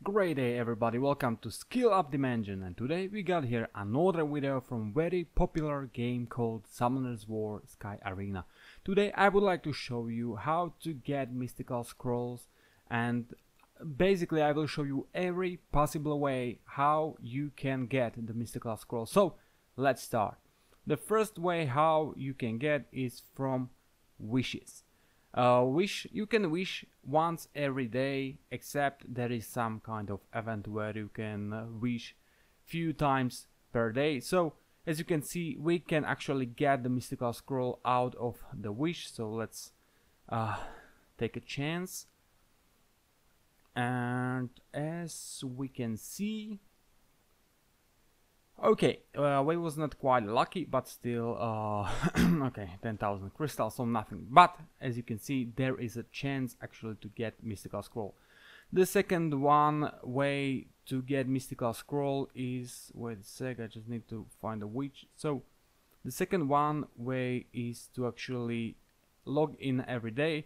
Great day everybody, welcome to Skill Up Dimension, and today we got here another video from very popular game called Summoner's War Sky Arena. Today I would like to show you how to get mystical scrolls, and basically I will show you every possible way how you can get the mystical scroll. So let's start. The first way how you can get is from wishes. You can wish once every day, except there is some kind of event where you can wish few times per day. So as you can see, we can actually get the mystical scroll out of the wish. So let's take a chance, and as we can see, okay, we was not quite lucky, but still, okay, 10,000 crystals, so nothing. But as you can see, there is a chance actually to get mystical scroll. The second one way to get mystical scroll is, wait a sec, I just need to find a witch. So the second one way is to actually log in every day,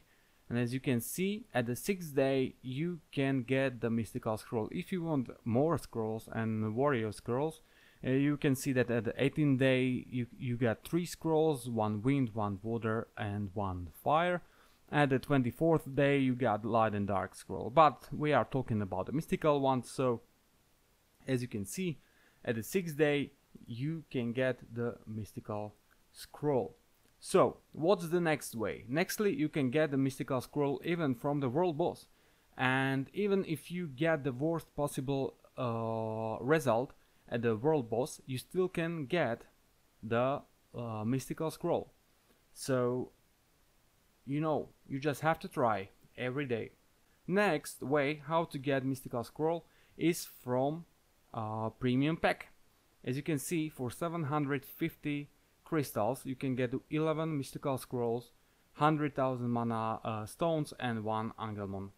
and as you can see, at the 6th day you can get the mystical scroll. If you want more scrolls and warrior scrolls, you can see that at the 18th day you got 3 scrolls, 1 wind, 1 water and 1 fire. At the 24th day you got light and dark scroll, but we are talking about the mystical ones. So as you can see, at the 6th day you can get the mystical scroll. So what's the next way? Nextly, you can get the mystical scroll even from the world boss, and even if you get the worst possible result at the world boss, you still can get the mystical scroll. So you just have to try every day. Next way how to get mystical scroll is from premium pack. As you can see, for 750 crystals you can get 11 mystical scrolls, 100,000 mana stones and 1 angelmon.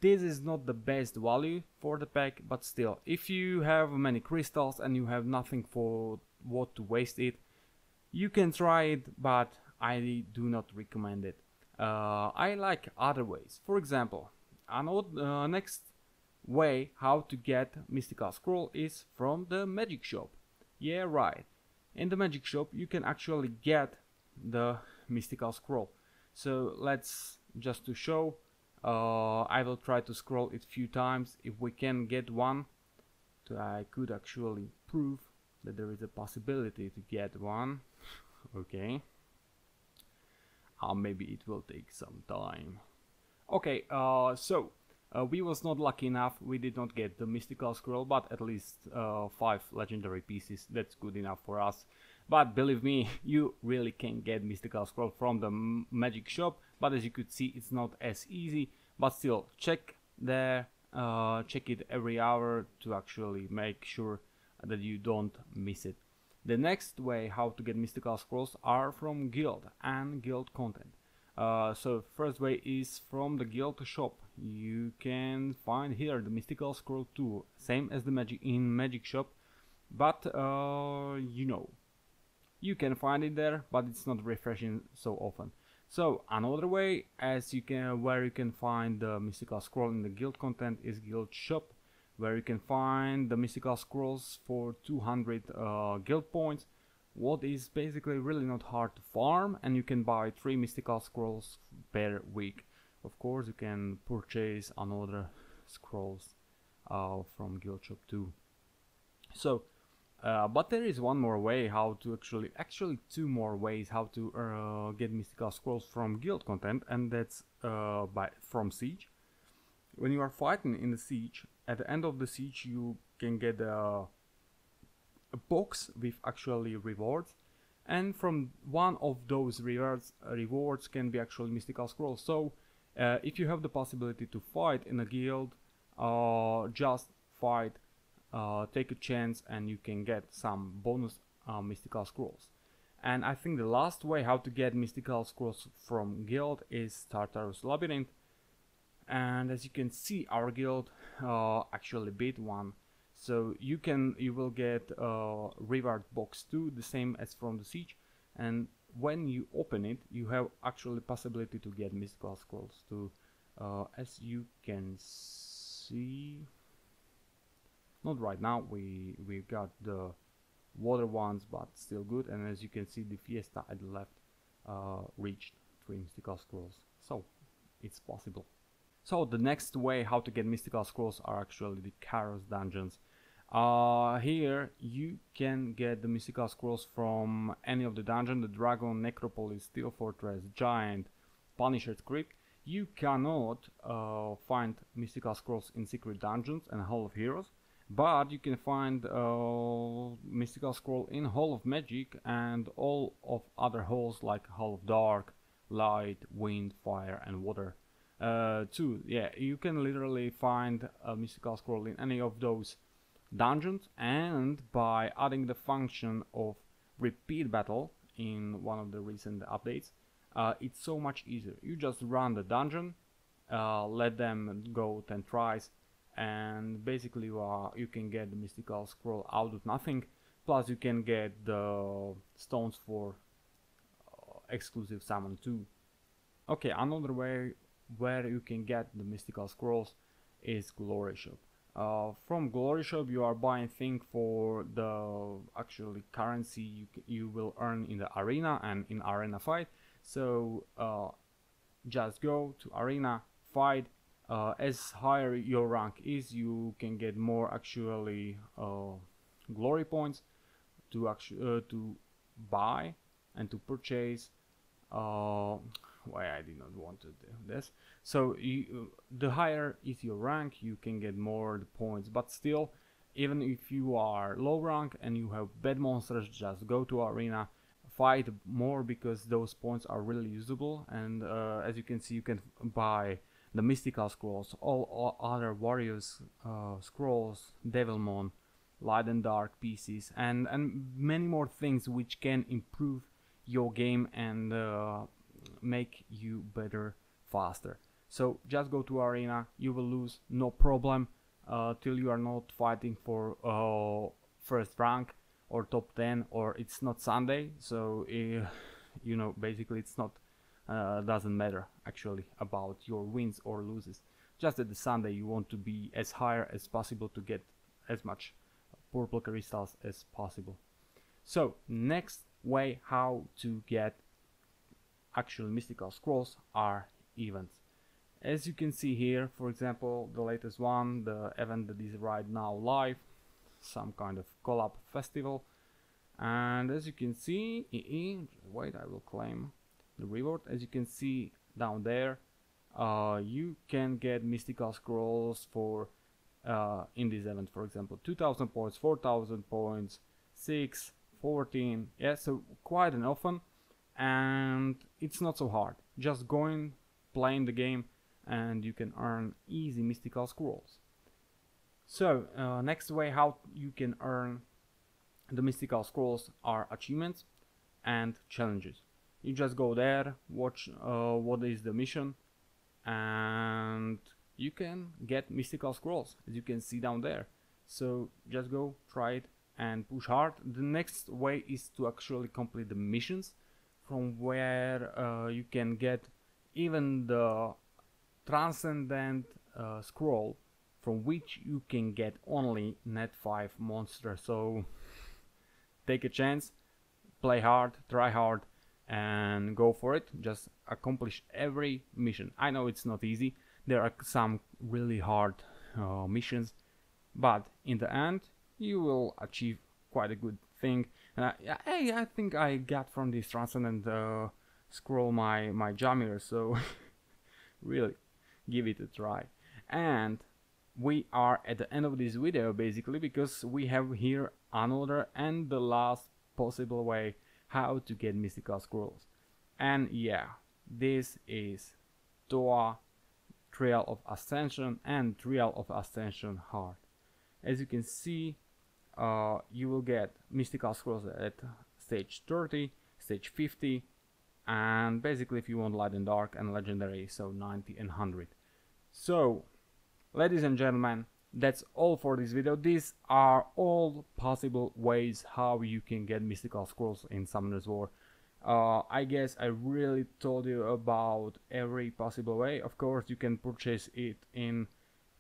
This is not the best value for the pack, but still, if you have many crystals and you have nothing for what to waste it, you can try it, but I do not recommend it. I like other ways. For example, next way how to get mystical scroll is from the magic shop. Yeah, right. In the magic shop you can actually get the mystical scroll. So let's just to show, I will try to scroll it few times. If we can get one, I could actually prove that there is a possibility to get one. Okay. Maybe it will take some time. Okay, we was not lucky enough. We did not get the mystical scroll, but at least 5 legendary pieces. That's good enough for us. But believe me, you really can get mystical scroll from the magic shop, but as you could see, it's not as easy. But still, check there, check it every hour to actually make sure that you don't miss it. The next way how to get mystical scrolls are from guild and guild content. So first way is from the guild shop. You can find here the mystical scroll too, same as the magic shop, but you can find it there, but it's not refreshing so often. So another way where you can find the mystical scroll in the guild content is guild shop, where you can find the mystical scrolls for 200 guild points, what is basically really not hard to farm, and you can buy 3 mystical scrolls per week. Of course you can purchase another scrolls from guild shop too. So but there is one more way how to actually 2 more ways how to get mystical scrolls from guild content, and that's from siege. When you are fighting in the siege, at the end of the siege you can get a box with actually rewards, and from one of those rewards can be actually mystical scrolls. So if you have the possibility to fight in a guild, just fight, take a chance, and you can get some bonus mystical scrolls. And I think the last way how to get mystical scrolls from guild is Tartarus Labyrinth. And as you can see, our guild actually beat one, so you will get a reward box too, the same as from the siege, and when you open it you have actually possibility to get mystical scrolls too. As you can see. Not right now, we got the water ones, but still good. And as you can see, the Fiesta at the left reached 3 mystical scrolls, so it's possible. So the next way how to get mystical scrolls are actually the Carouse Dungeons. Here you can get the mystical scrolls from any of the dungeon: the Dragon, Necropolis, Steel Fortress, Giant, Punisher's Crypt. You cannot find mystical scrolls in secret dungeons and Hall of Heroes, but you can find mystical scroll in Hall of Magic and all of other halls like Hall of Dark, Light, Wind, Fire and Water. Too, yeah, you can literally find a mystical scroll in any of those dungeons, and by adding the function of repeat battle in one of the recent updates, it's so much easier. You just run the dungeon, let them go 10 tries, and basically you can get the mystical scroll out of nothing. Plus you can get the stones for exclusive summon too. Okay, another way where you can get the mystical scrolls is Glory Shop. From Glory Shop you are buying things for the actually currency you will earn in the arena and in arena fight. So just go to arena, fight. As higher your rank is, you can get more actually glory points to buy and to purchase. Why I did not want to do this. So the higher is your rank, you can get more points. But still, even if you are low rank and you have bad monsters, just go to arena, fight more, because those points are really usable. And as you can see, you can buy the mystical scrolls, all other warriors scrolls, Devilmon, Light and Dark pieces, and many more things which can improve your game and make you better faster. So just go to arena, you will lose no problem till you are not fighting for first rank or top 10, or it's not Sunday. So you know, basically it's not doesn't matter actually about your wins or loses. Just at the Sunday you want to be as higher as possible to get as much purple crystals as possible. So next way how to get actual mystical scrolls are events. As you can see here, for example, the latest one, the event that is right now live, some kind of collab festival. And as you can see, wait, I will claim the reward. As you can see down there, you can get mystical scrolls for in this event, for example, 2000 points, 4000 points, 6, 14, yeah, so quite an often. And it's not so hard, just going, playing the game, and you can earn easy mystical scrolls. So next way how you can earn the mystical scrolls are achievements and challenges. You just go there, watch what is the mission, and you can get mystical scrolls, as you can see down there. So just go, try it, and push hard. The next way is to actually complete the missions, from where you can get even the transcendent scroll, from which you can get only net 5 monsters. So take a chance, play hard, try hard, and go for it. Just accomplish every mission. I know it's not easy, there are some really hard missions, but in the end you will achieve quite a good thing. I think I got from this transcendent scroll my Jamir, so really give it a try. And we are at the end of this video, basically, because we have here another and the last possible way how to get mystical scrolls. And yeah, this is Toa, Trail of Ascension, and Trail of Ascension Heart. As you can see, you will get mystical scrolls at stage 30, stage 50, and basically if you want light and dark and legendary, so 90 and 100. So ladies and gentlemen, that's all for this video. These are all possible ways how you can get mystical scrolls in Summoner's War. I guess I really told you about every possible way. Of course you can purchase it in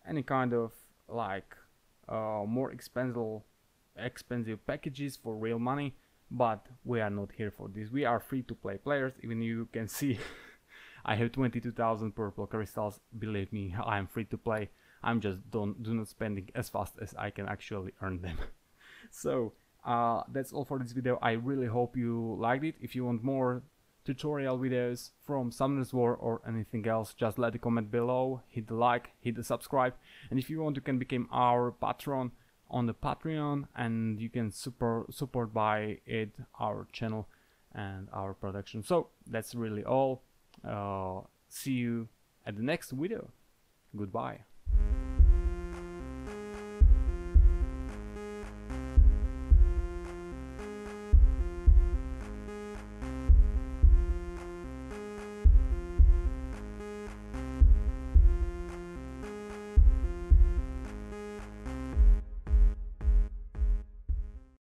any kind of like more expensive packages for real money, but we are not here for this. We are free to play players. Even you can see I have 22,000 purple crystals. Believe me, I am free to play. I'm just do not spending as fast as I can actually earn them. So that's all for this video. I really hope you liked it. If you want more tutorial videos from Summoner's War or anything else, just let a comment below, hit the like, hit the subscribe, and if you want, you can become our patron on the Patreon, and you can support by it our channel and our production. So that's really all. See you at the next video. Goodbye.